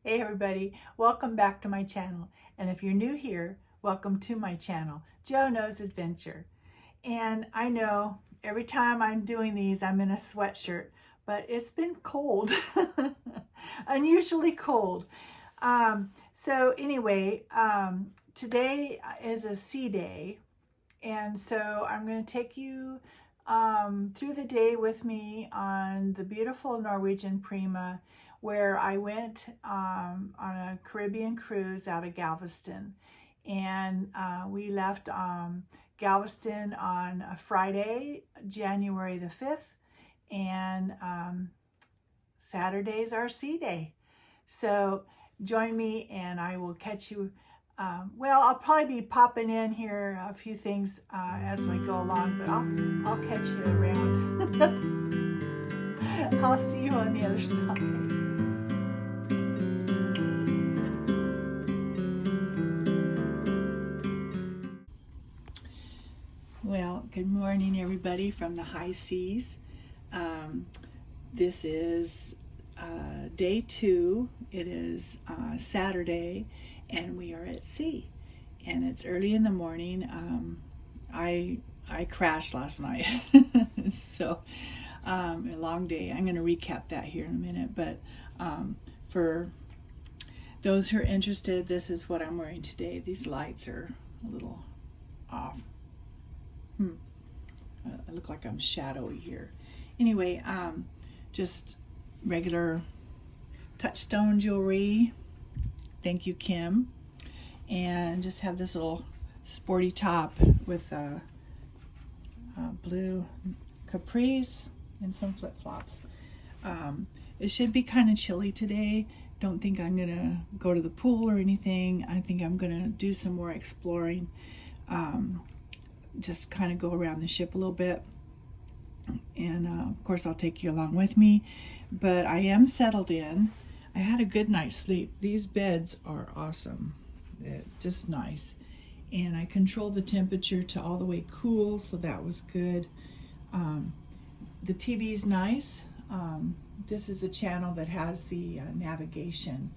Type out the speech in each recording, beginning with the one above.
Hey everybody, welcome back to my channel. And if you're new here, welcome to my channel, Joe Knows Adventure. And I know every time I'm doing these, I'm in a sweatshirt, but it's been cold, unusually cold. So anyway, today is a sea day. And so I'm going to take you through the day with me on the beautiful Norwegian PRIMA, where I went on a Caribbean cruise out of Galveston. And we left Galveston on a Friday, January the 5th, and Saturday's our sea day. So join me and I will catch you. Well, I'll probably be popping in here a few things as we go along, but I'll catch you around. I'll see you on the other side. Well, good morning, everybody from the high seas. This is day 2. It is Saturday, and we are at sea. And it's early in the morning. I crashed last night, so a long day. I'm going to recap that here in a minute. But for those who are interested, this is what I'm wearing today. These lights are a little off. I look like I'm shadowy here. Anyway, just regular touchstone jewelry. Thank you, Kim. And just have this little sporty top with blue capris and some flip-flops. It should be kind of chilly today. Don't think I'm gonna go to the pool or anything. I think I'm gonna do some more exploring. Just kind of go around the ship a little bit, and of course I'll take you along with me. But I am settled in. I had a good night's sleep. These beds are awesome. They're just nice, and I controlled the temperature to all the way cool, so that was good. The TV's nice. This is a channel that has the navigation,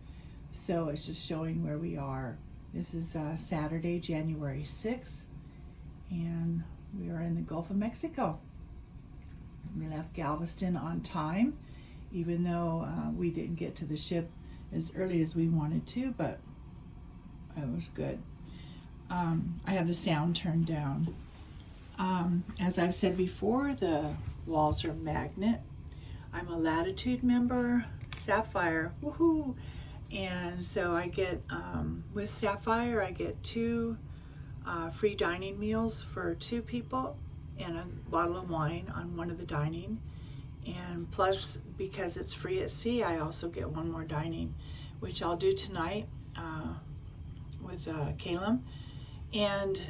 so it's just showing where we are. This is Saturday, January 6th. And we are in the Gulf of Mexico. We left Galveston on time, even though we didn't get to the ship as early as we wanted to, but it was good. I have the sound turned down. As I've said before, the walls are magnet. I'm a Latitude member, Sapphire, woohoo! And so I get, with Sapphire, I get 2 free dining meals for 2 people and a bottle of wine on one of the dining. And plus, because it's free at sea, I also get 1 more dining, which I'll do tonight with Caleb. And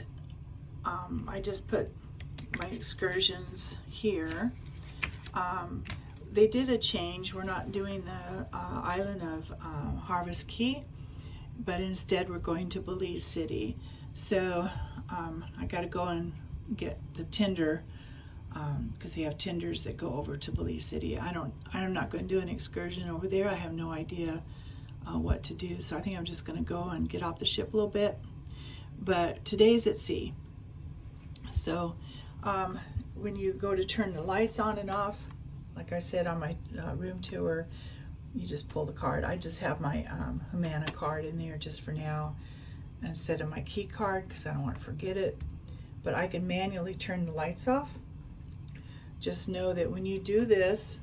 I just put my excursions here. They did a change. We're not doing the island of Harvest Key, but instead we're going to Belize City. So I got to go and get the tender, because they have tenders that go over to Belize City. I'm not going to do an excursion over there. I have no idea what to do. So I think I'm just going to go and get off the ship a little bit. But today's at sea. So when you go to turn the lights on and off, like I said on my room tour, you just pull the card. I just have my Humana card in there just for now, instead of my key card, because I don't want to forget it. But I can manually turn the lights off. Just know that when you do this,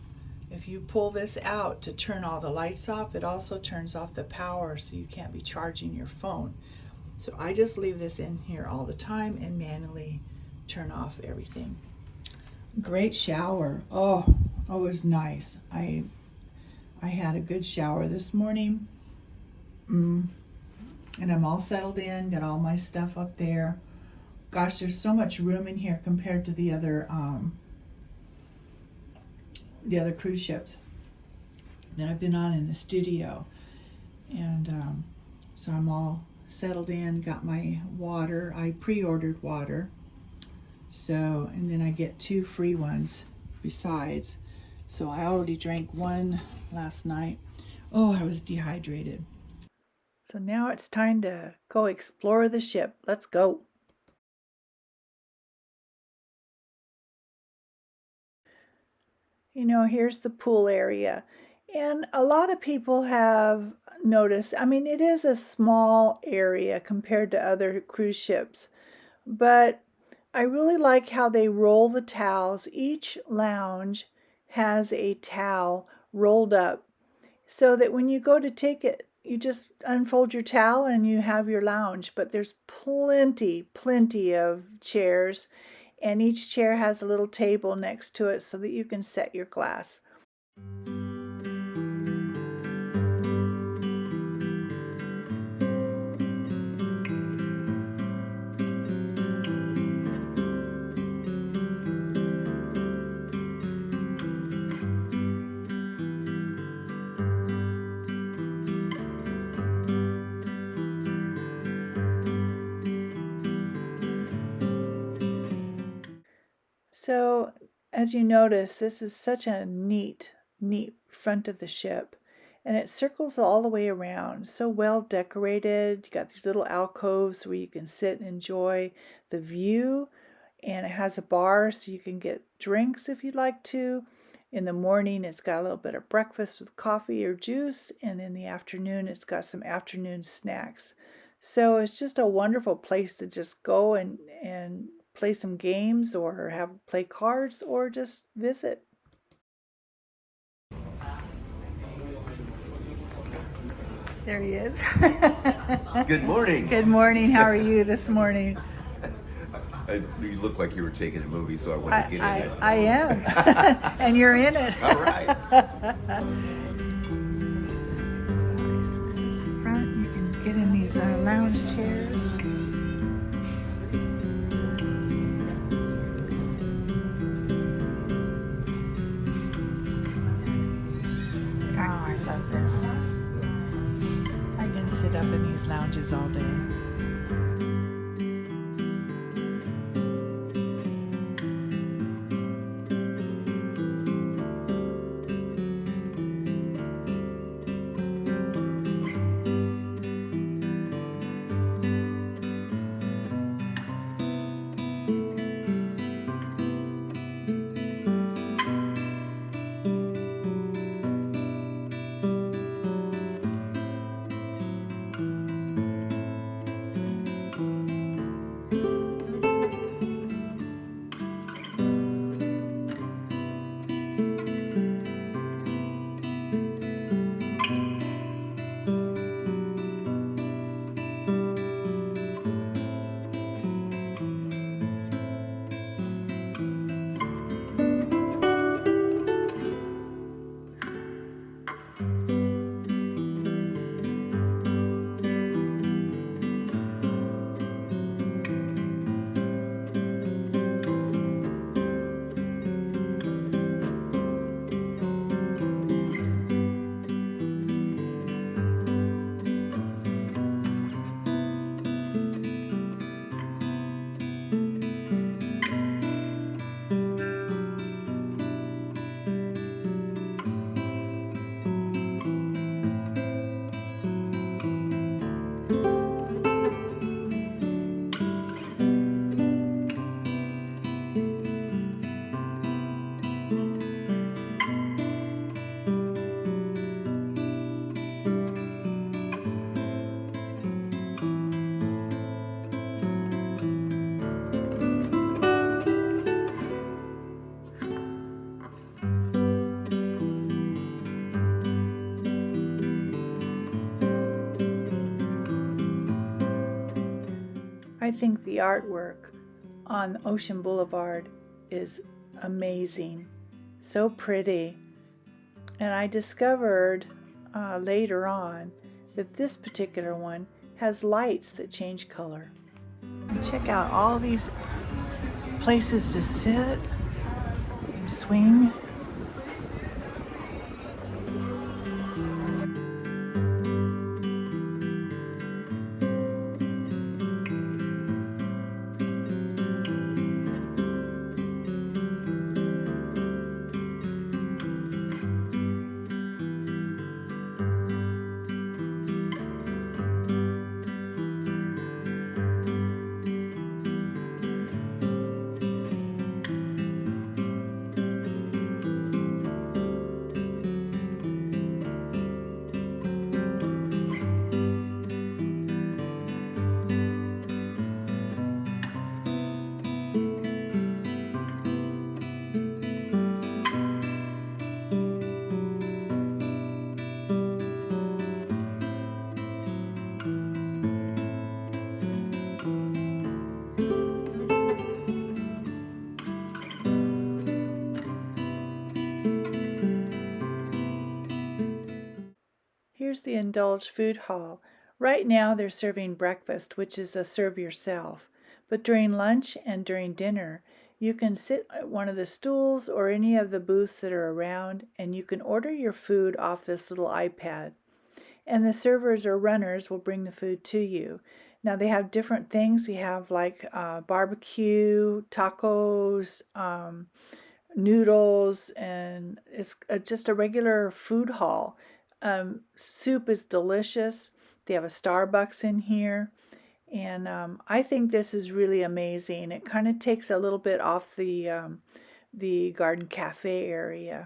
if you pull this out to turn all the lights off, it also turns off the power, so you can't be charging your phone. So I just leave this in here all the time and manually turn off everything. Great shower. Oh, it was nice. I had a good shower this morning. And I'm all settled in, got all my stuff up there. Gosh, there's so much room in here compared to the other cruise ships that I've been on in the studio. And so I'm all settled in, got my water. I pre-ordered water. So, and then I get 2 free ones besides. So I already drank 1 last night. Oh, I was dehydrated. So now it's time to go explore the ship. Let's go. Here's the pool area. And a lot of people have noticed, I mean, it is a small area compared to other cruise ships, but I really like how they roll the towels. Each lounge has a towel rolled up so that when you go to take it, you just unfold your towel and you have your lounge. But there's plenty of chairs, and each chair has a little table next to it so that you can set your glass. So, as you notice, this is such a neat front of the ship, and it circles all the way around. So well decorated. You got these little alcoves where you can sit and enjoy the view, and it has a bar so you can get drinks if you'd like to. In the morning, it's got a little bit of breakfast with coffee or juice, and in the afternoon, it's got some afternoon snacks. So it's just a wonderful place to just go and play some games or play cards or just visit. There he is. Good morning. Good morning. How are you this morning? You look like you were taking a movie, so I wanted to get in it. I am. And you're in it. All right. So this is the front. You can get in these lounge chairs. Oh, I love this. I can sit up in these lounges all day. I think the artwork on Ocean Boulevard is amazing, so pretty. And I discovered later on that this particular one has lights that change color. And check out all these places to sit and swing. Indulge food hall. Right now they're serving breakfast, which is a serve yourself. But during lunch and during dinner, you can sit at one of the stools or any of the booths that are around, and you can order your food off this little iPad. And the servers or runners will bring the food to you. Now they have different things. We have like barbecue, tacos, noodles, and it's just a regular food hall. Soup is delicious. They have a Starbucks in here. And I think this is really amazing. It kind of takes a little bit off the garden cafe area.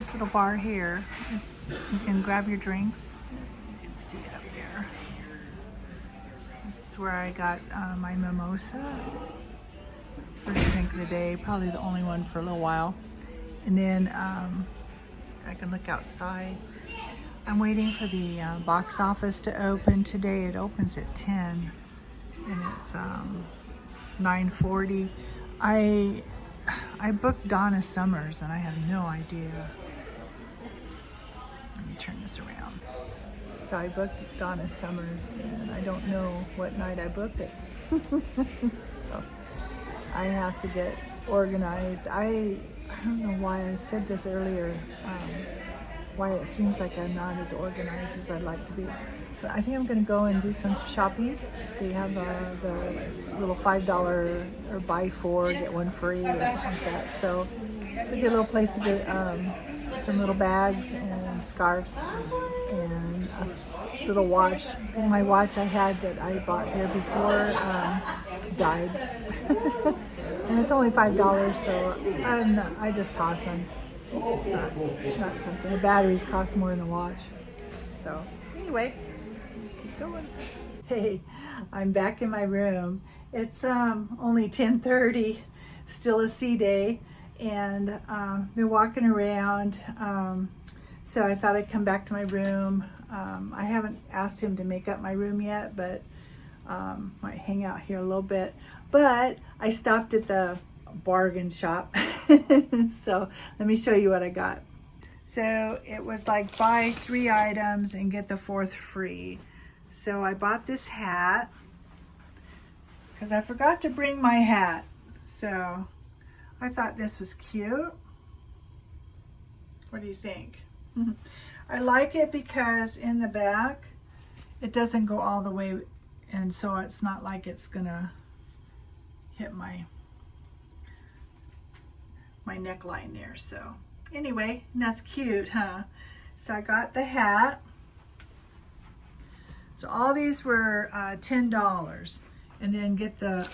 This little bar here is, you can grab your drinks. You can see it up there. This is where I got my mimosa. First drink of the day, probably the only one for a little while. And then I can look outside. I'm waiting for the box office to open today. It opens at 10 and it's 9:40. I booked Donna Summers and I have no idea. Let me turn this around. So I booked Donna Summers and I don't know what night I booked it. So I have to get organized. I don't know why I said this earlier, why it seems like I'm not as organized as I'd like to be. But I think I'm going to go and do some shopping. They have the little $5 or buy four, get one free or something like that. So it's a good little place to get some little bags and scarves and a little watch. And my watch I had that I bought here before died. And it's only $5, so I just toss them. It's not something. The batteries cost more than the watch. So anyway, keep going. Hey, I'm back in my room. It's only 10:30, still a sea day, and been walking around. So I thought I'd come back to my room. I haven't asked him to make up my room yet, but might hang out here a little bit. But I stopped at the bargain shop. So let me show you what I got. So it was like buy 3 items and get the 4th free. So I bought this hat because I forgot to bring my hat. So I thought this was cute. What do you think? I like it because in the back it doesn't go all the way, and so it's not like it's gonna hit my neckline there. So anyway, that's cute, huh? So I got the hat. So all these were $10, and then get the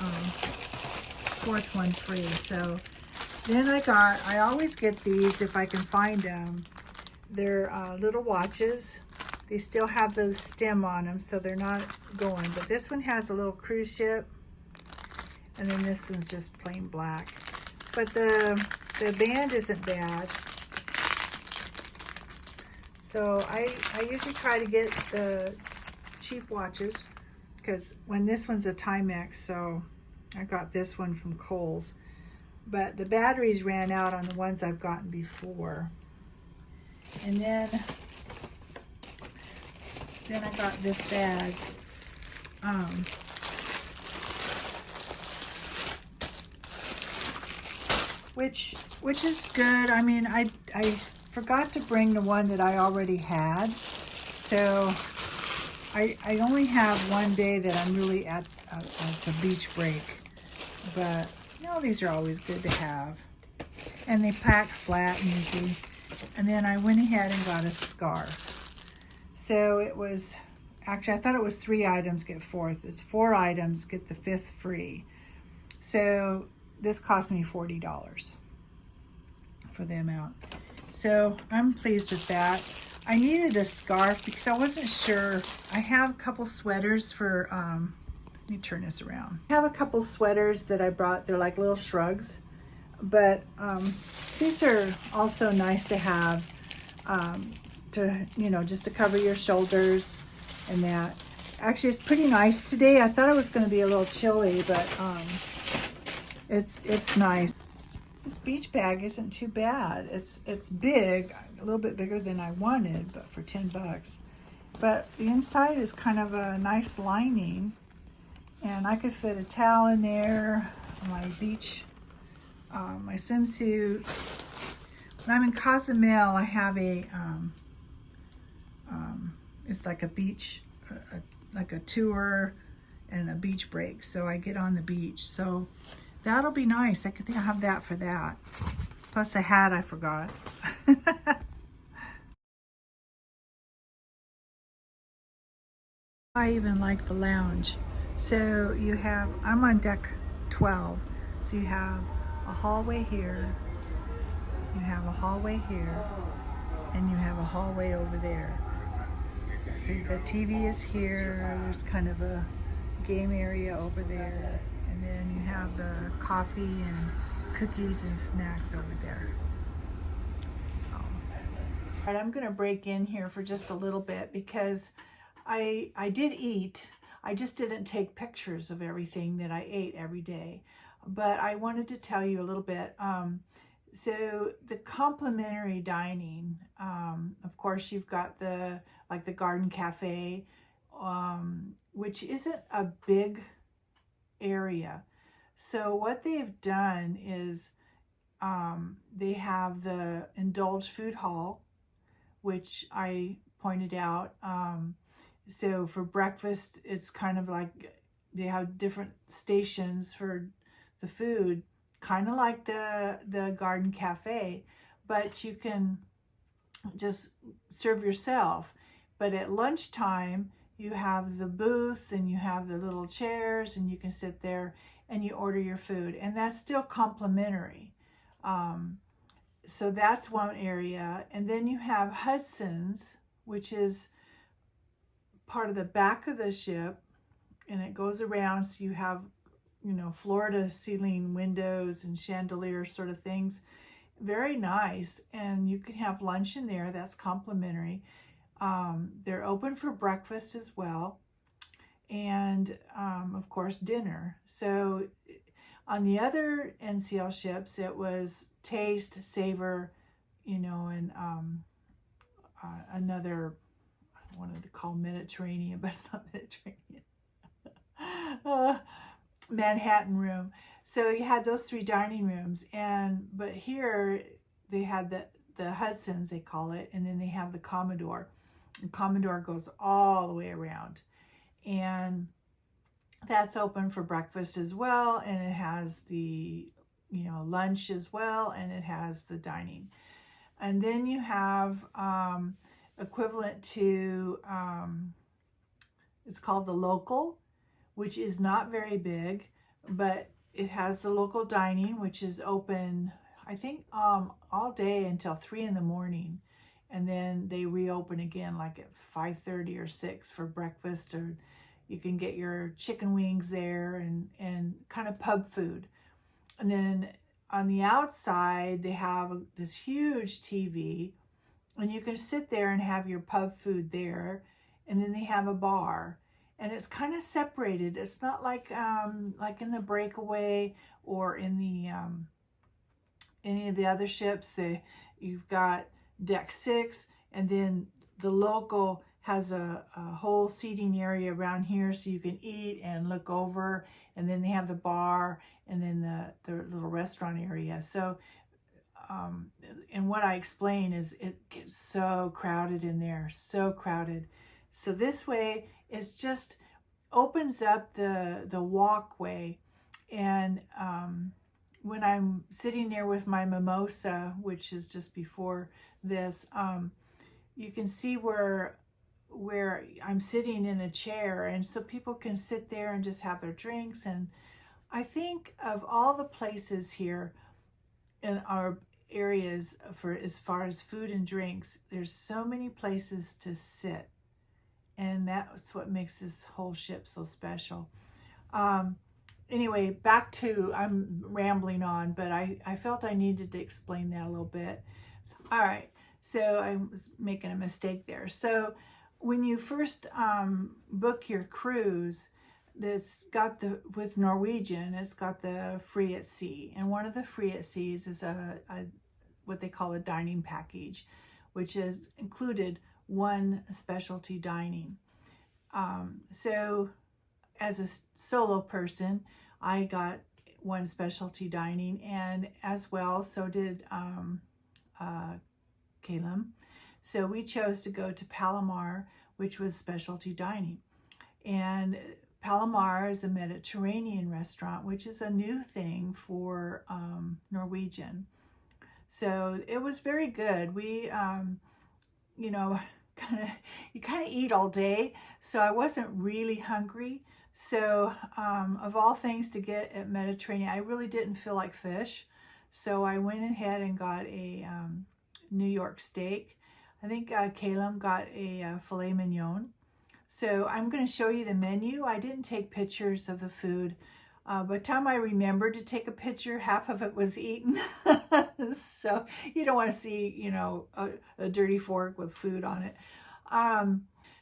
4th one free. So then I always get these if I can find them. They're little watches. They still have the stem on them, so they're not going. But this one has a little cruise ship, and then this one's just plain black. But the band isn't bad. So I usually try to get the cheap watches, because when this one's a Timex, so I got this one from Kohl's. But the batteries ran out on the ones I've gotten before. And then I got this bag. Which is good. I mean, I forgot to bring the one that I already had. So I only have one day that I'm really at it's a beach break. But these are always good to have. And they pack flat and easy. And then I went ahead and got a scarf. So it was, actually I thought it was 3 items, get 4th. It's 4 items, get the 5th free. So this cost me $40 for the amount. So I'm pleased with that. I needed a scarf because I wasn't sure. I have a couple sweaters for, let me turn this around. I have a couple sweaters that I brought. They're like little shrugs. But these are also nice to have, to, just to cover your shoulders and that. Actually, it's pretty nice today. I thought it was going to be a little chilly, but it's nice. This beach bag isn't too bad. It's big, a little bit bigger than I wanted, but for $10. But the inside is kind of a nice lining, and I could fit a towel in there, my beach, my swimsuit. When I'm in Cozumel, I have it's like a beach, like a tour and a beach break. So I get on the beach. So that'll be nice. I think I'll have that for that. Plus a hat I forgot. I even like the lounge. So you have, I'm on deck 12. So you have a hallway here, you have a hallway here, and you have a hallway over there. So the TV is here, there's kind of a game area over there, and then you have the coffee and cookies and snacks over there. So, all right, I'm gonna break in here for just a little bit because I did eat. I just didn't take pictures of everything that I ate every day, but I wanted to tell you a little bit. So the complimentary dining, of course, you've got the garden cafe, which isn't a big area. So what they've done is they have the Indulge food hall, which I pointed out. So for breakfast, it's kind of like they have different stations for the food, kind of like the garden cafe, but you can just serve yourself. But at lunchtime, you have the booths and you have the little chairs and you can sit there and you order your food, and that's still complimentary. So that's one area. And then you have Hudson's, which is part of the back of the ship, and it goes around, so you have, you know, floor to ceiling windows and chandelier sort of things. Very nice. And you can have lunch in there. That's complimentary. They're open for breakfast as well, and of course dinner. So on the other NCL ships, it was taste, savor, you know, and another, I wanted to call Mediterranean, but it's not Mediterranean. Manhattan room. So you had those 3 dining rooms, but here they had the Hudson's, they call it, and then they have the Commodore. And Commodore goes all the way around, and that's open for breakfast as well, and it has the, you know, lunch as well, and it has the dining. And then you have equivalent to, it's called the Local, which is not very big, but it has the local dining, which is open, I think, all day until 3 in the morning. And then they reopen again like at 5:30 or 6 for breakfast, or you can get your chicken wings there and kind of pub food. And then on the outside, they have this huge TV, and you can sit there and have your pub food there. And then they have a bar, and it's kind of separated. It's not like in the Breakaway or in the any of the other ships. You've got deck 6, and then the Local has a whole seating area around here, so you can eat and look over. And then they have the bar, and then the little restaurant area. So and what I explain is it gets so crowded in there, so crowded. So this way, it's just opens up the walkway. And when I'm sitting there with my mimosa, which is just before this, you can see where I'm sitting in a chair, and so people can sit there and just have their drinks. And I think of all the places here in our areas for as far as food and drinks, there's so many places to sit, and that's what makes this whole ship so special. Anyway, back to, I'm rambling on, but I felt I needed to explain that a little bit. All right, so I was making a mistake there. So when you first book your cruise, that's got the, with Norwegian, it's got the free at sea. And one of the free at seas is a what they call a dining package, which is included one specialty dining. So as a solo person, I got one specialty dining, and as well, so did Caleb. So we chose to go to Palomar, which was specialty dining. And Palomar is a Mediterranean restaurant, which is a new thing for Norwegian. So it was very good. We, you know, you kind of eat all day, so I wasn't really hungry. So of all things to get at Mediterranean, I really didn't feel like fish. So I went ahead and got a New York steak. I think Caleb got a filet mignon. So I'm going to show you the menu. I didn't take pictures of the food. By the time I remembered to take a picture, half of it was eaten. So you don't want to see, you know, a dirty fork with food on it.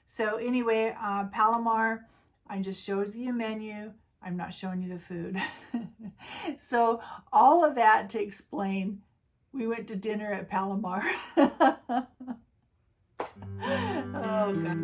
So anyway, Palomar, I just showed you the menu. I'm not showing you the food. So all of that to explain, we went to dinner at Palomar. Oh, God.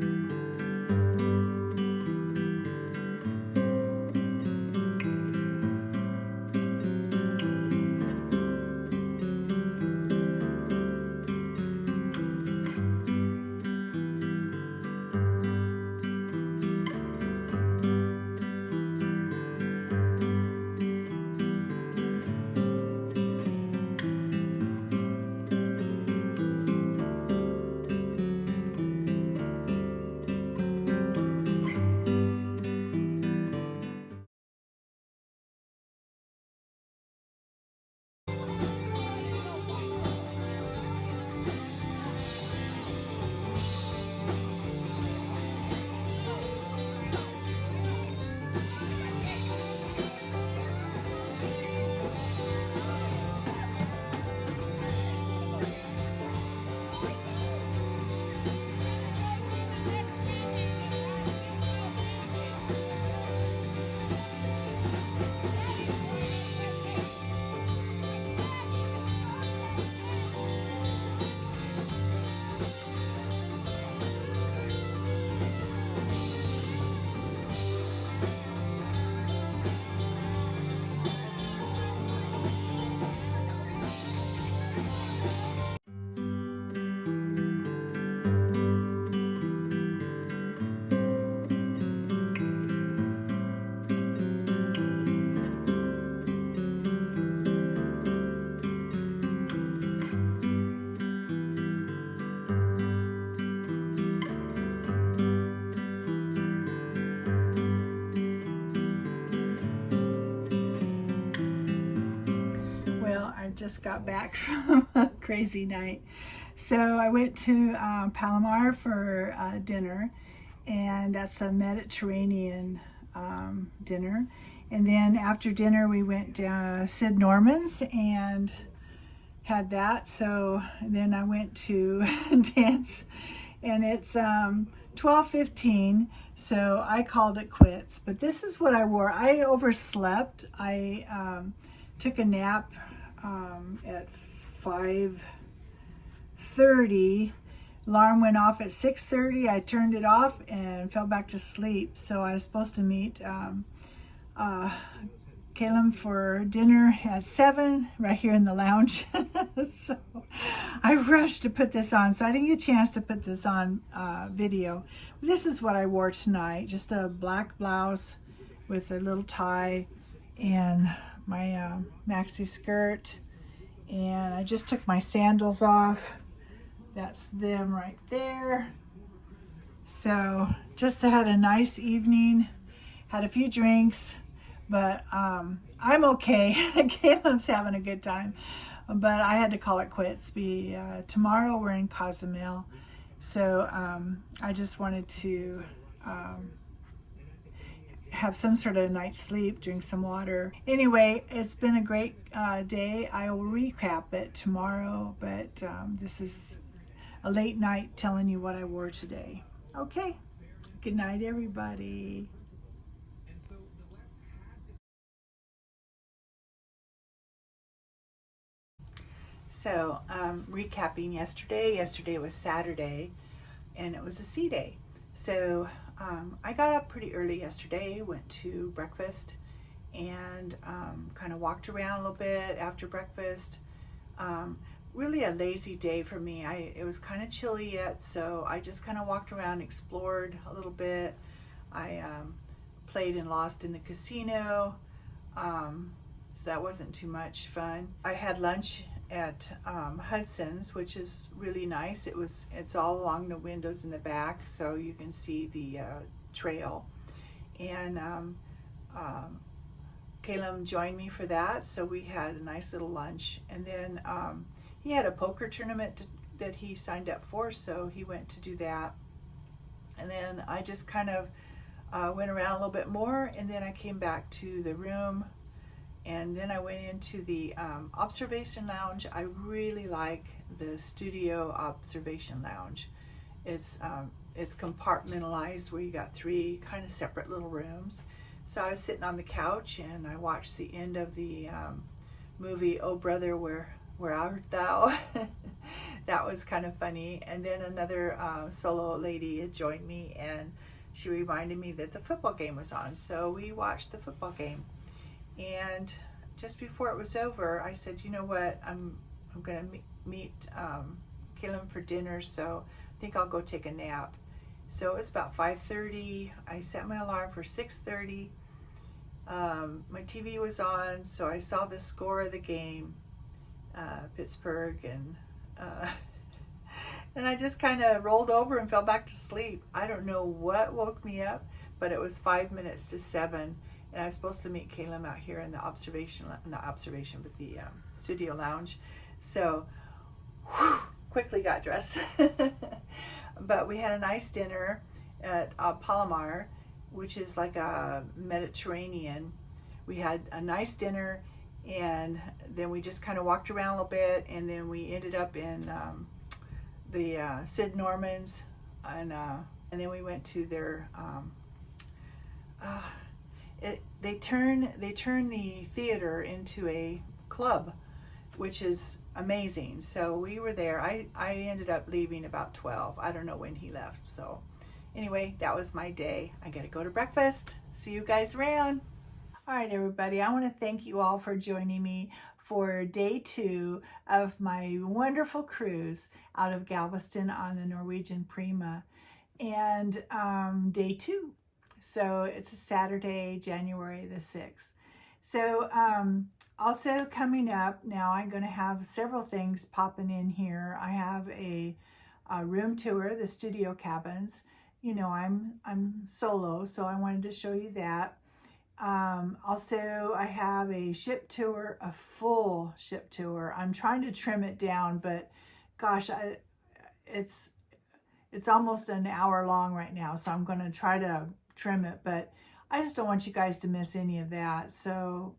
Well, I just got back from a crazy night. So I went to Palomar for dinner, and that's a Mediterranean dinner. And then after dinner, we went to Sid Norman's and had that. So then I went to dance, and it's 12:15, so I called it quits. But this is what I wore. I overslept. I took a nap at 5:30. Alarm went off at 6:30. I turned it off and fell back to sleep. So I was supposed to meet Caleb for dinner at 7 right here in the lounge. So I rushed to put this on, so I didn't get a chance to put this on video. This is what I wore tonight, just a black blouse with a little tie and my maxi skirt, and I just took my sandals off. That's them right there. So just had a nice evening, had a few drinks, but I'm okay. Caleb's having a good time, but I had to call it quits. Tomorrow we're in Cozumel, so I just wanted to have some sort of night's sleep, drink some water. Anyway, it's been a great day. I will recap it tomorrow, but this is a late night telling you what I wore today. Okay, good night, everybody. So, recapping yesterday. Yesterday was Saturday, and it was a C day. So, I got up pretty early yesterday, went to breakfast, and kind of walked around a little bit after breakfast. Really a lazy day for me. It was kind of chilly yet, so I just kind of walked around, explored a little bit. I played and lost in the casino, so that wasn't too much fun. I had lunch at Hudson's, which is really nice. It's all along the windows in the back, so you can see the trail. And Caleb joined me for that, so we had a nice little lunch. And then he had a poker tournament that he signed up for, so he went to do that. And then I just kind of went around a little bit more, and then I came back to the room, and then I went into the observation lounge. I really like the studio observation lounge. It's compartmentalized, where you got 3 kind of separate little rooms. So I was sitting on the couch, and I watched the end of the movie, Oh Brother, Where Art Thou? That was kind of funny. And then another solo lady had joined me, and she reminded me that the football game was on. So we watched the football game. And just before it was over, I said, you know what, I'm going to meet Caleb for dinner, so I think I'll go take a nap. So it's about 5:30. I set my alarm for 6:30. My TV was on, so I saw the score of the game, Pittsburgh, and I just kind of rolled over and fell back to sleep. I don't know what woke me up, but it was 5 minutes to 7, and I was supposed to meet Caleb out here in the the studio lounge. So, quickly got dressed. But we had a nice dinner at Palomar, which is like a Mediterranean. We had a nice dinner, and then we just kind of walked around a little bit, and then we ended up in the Sid Norman's, and then we went to their they turn the theater into a club, which is amazing. So we were there. I ended up leaving about 12. I don't know when he left. So anyway, that was my day. I gotta go to breakfast. See you guys around. All right, everybody. I want to thank you all for joining me for day 2 of my wonderful cruise out of Galveston on the Norwegian PRIMA, and day 2. So it's a Saturday, January the 6th. So also coming up now, I'm going to have several things popping in here. I have a room tour, the studio cabins. You know, I'm solo, so I wanted to show you that. Also, I have a ship tour, a full ship tour. I'm trying to trim it down, but gosh, it's almost an hour long right now, so I'm going to try to trim it, but I just don't want you guys to miss any of that. So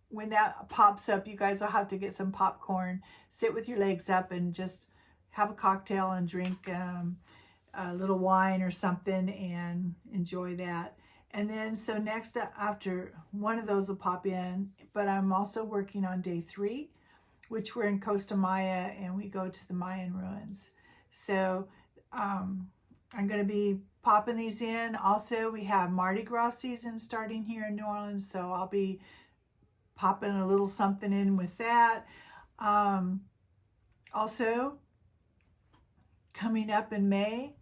when that pops up, you guys will have to get some popcorn, sit with your legs up, and just have a cocktail and drink a little wine or something and enjoy that. And then so next, after one of those will pop in, but I'm also working on day 3, which we're in Costa Maya, and we go to the Mayan ruins. So I'm going to be popping these in. Also, we have Mardi Gras season starting here in New Orleans, so I'll be popping a little something in with that. Also, coming up in May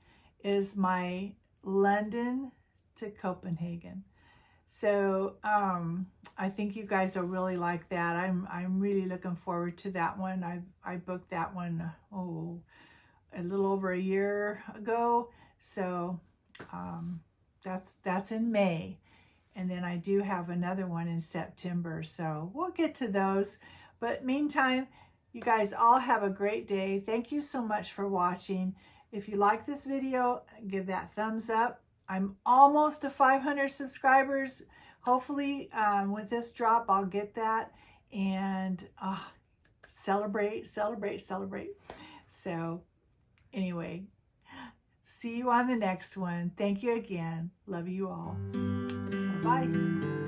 is my London to Copenhagen. So I think you guys will really like that. I'm really looking forward to that one. I booked that one a little over a year ago. So that's in May. And then I do have another one in September. So we'll get to those. But meantime, you guys all have a great day. Thank you so much for watching. If you like this video, give that thumbs up. I'm almost to 500 subscribers. Hopefully with this drop, I'll get that. And celebrate, celebrate, celebrate. So anyway, see you on the next one. Thank you again. Love you all. Bye.